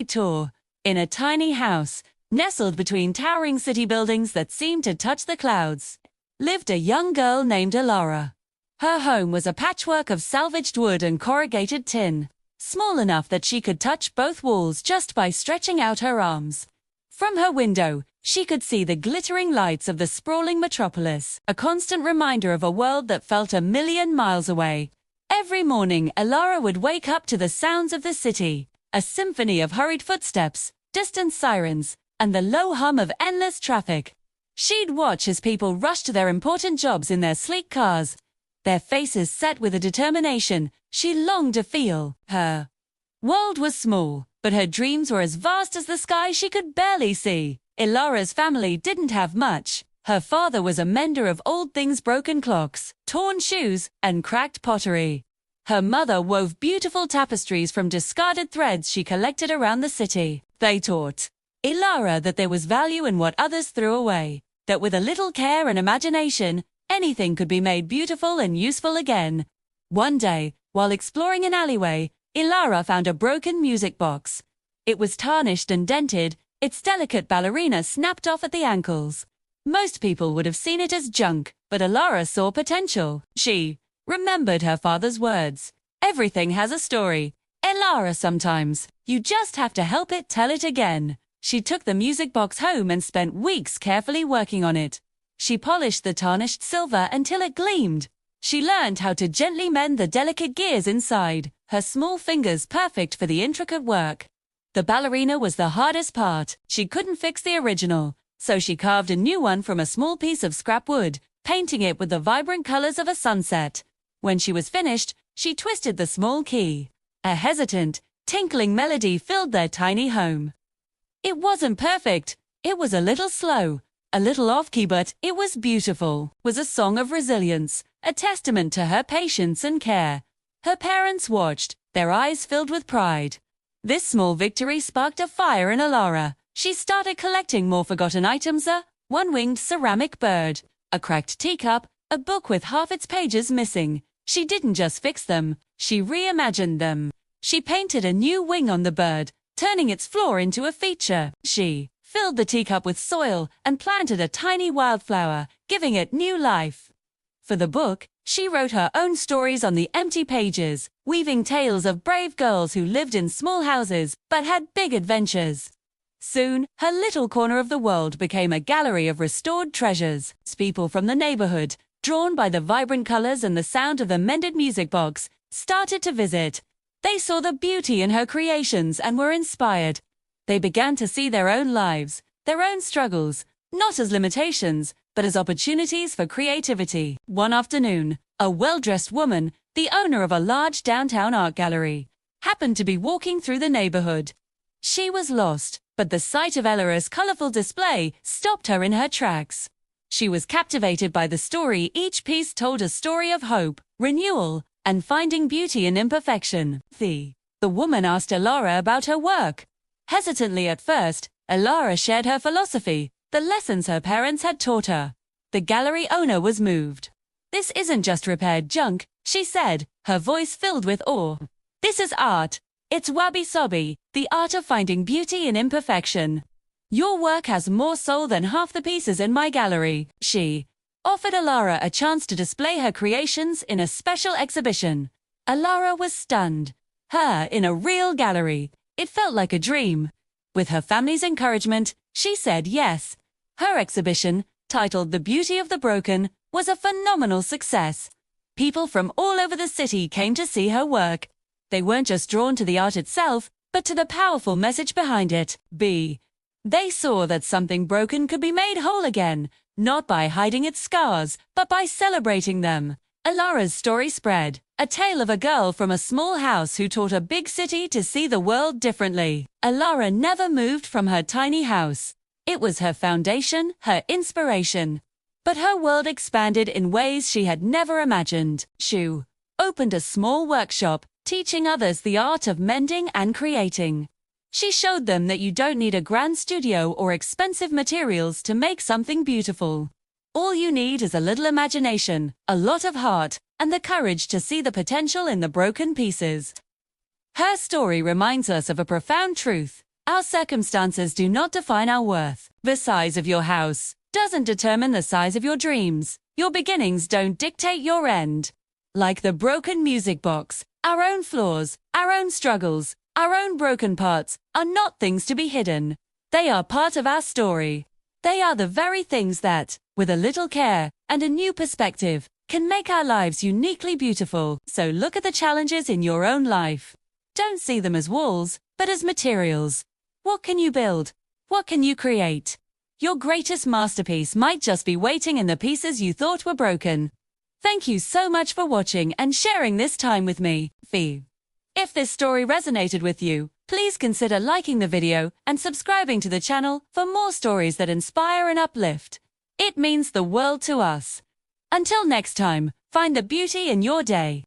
Tour. In a tiny house, nestled between towering city buildings that seemed to touch the clouds, lived a young girl named Elara. Her home was a patchwork of salvaged wood and corrugated tin, small enough that she could touch both walls just by stretching out her arms. From her window, she could see the glittering lights of the sprawling metropolis, a constant reminder of a world that felt a million miles away. Every morning, Elara would wake up to the sounds of the city, a symphony of hurried footsteps, distant sirens, and the low hum of endless traffic. She'd watch as people rushed to their important jobs in their sleek cars, their faces set with a determination she longed to feel. Her world was small, but her dreams were as vast as the sky she could barely see. Elara's family didn't have much. Her father was a mender of old things, broken clocks, torn shoes, and cracked pottery. Her mother wove beautiful tapestries from discarded threads she collected around the city. They taught Elara that there was value in what others threw away, that with a little care and imagination, anything could be made beautiful and useful again. One day, while exploring an alleyway, Elara found a broken music box. It was tarnished and dented, its delicate ballerina snapped off at the ankles. Most people would have seen it as junk, but Elara saw potential. She remembered her father's words. Everything has a story, Elara, sometimes. You just have to help it tell it again. She took the music box home and spent weeks carefully working on it. She polished the tarnished silver until it gleamed. She learned how to gently mend the delicate gears inside, her small fingers perfect for the intricate work. The ballerina was the hardest part. She couldn't fix the original, so she carved a new one from a small piece of scrap wood, painting it with the vibrant colors of a sunset. When she was finished, she twisted the small key. A hesitant, tinkling melody filled their tiny home. It wasn't perfect. It was a little slow, a little off-key, but it was beautiful. It was a song of resilience, a testament to her patience and care. Her parents watched, their eyes filled with pride. This small victory sparked a fire in Elara. She started collecting more forgotten items: a one-winged ceramic bird, a cracked teacup, a book with half its pages missing. She didn't just fix them, she reimagined them. She painted a new wing on the bird, turning its flaw into a feature. She filled the teacup with soil and planted a tiny wildflower, giving it new life. For the book, she wrote her own stories on the empty pages, weaving tales of brave girls who lived in small houses but had big adventures. Soon, her little corner of the world became a gallery of restored treasures. People from the neighborhood, drawn by the vibrant colors and the sound of the mended music box, started to visit. They saw the beauty in her creations and were inspired. They began to see their own lives, their own struggles, not as limitations, but as opportunities for creativity. One afternoon, a well-dressed woman, the owner of a large downtown art gallery, happened to be walking through the neighborhood. She was lost, but the sight of Elara's colorful display stopped her in her tracks. She was captivated by the story. Each piece told a story of hope, renewal, and finding beauty in imperfection. The woman asked Elara about her work. Hesitantly at first, Elara shared her philosophy, the lessons her parents had taught her. The gallery owner was moved. "This isn't just repaired junk," she said, her voice filled with awe. "This is art. It's wabi-sabi, the art of finding beauty in imperfection. Your work has more soul than half the pieces in my gallery." She offered Elara a chance to display her creations in a special exhibition. Elara was stunned. Her in a real gallery. It felt like a dream. With her family's encouragement, she said yes. Her exhibition, titled The Beauty of the Broken, was a phenomenal success. People from all over the city came to see her work. They weren't just drawn to the art itself, but to the powerful message behind it. They saw that something broken could be made whole again, not by hiding its scars, but by celebrating them. Elara's story spread, a tale of a girl from a small house who taught a big city to see the world differently. Elara never moved from her tiny house. It was her foundation, her inspiration. But her world expanded in ways she had never imagined. She opened a small workshop, teaching others the art of mending and creating. She showed them that you don't need a grand studio or expensive materials to make something beautiful. All you need is a little imagination, a lot of heart, and the courage to see the potential in the broken pieces. Her story reminds us of a profound truth. Our circumstances do not define our worth. The size of your house doesn't determine the size of your dreams. Your beginnings don't dictate your end. Like the broken music box, our own flaws, our own struggles, our own broken parts are not things to be hidden. They are part of our story. They are the very things that, with a little care and a new perspective, can make our lives uniquely beautiful. So look at the challenges in your own life. Don't see them as walls, but as materials. What can you build? What can you create? Your greatest masterpiece might just be waiting in the pieces you thought were broken. Thank you so much for watching and sharing this time with me, Fee. If this story resonated with you, please consider liking the video and subscribing to the channel for more stories that inspire and uplift. It means the world to us. Until next time, find the beauty in your day.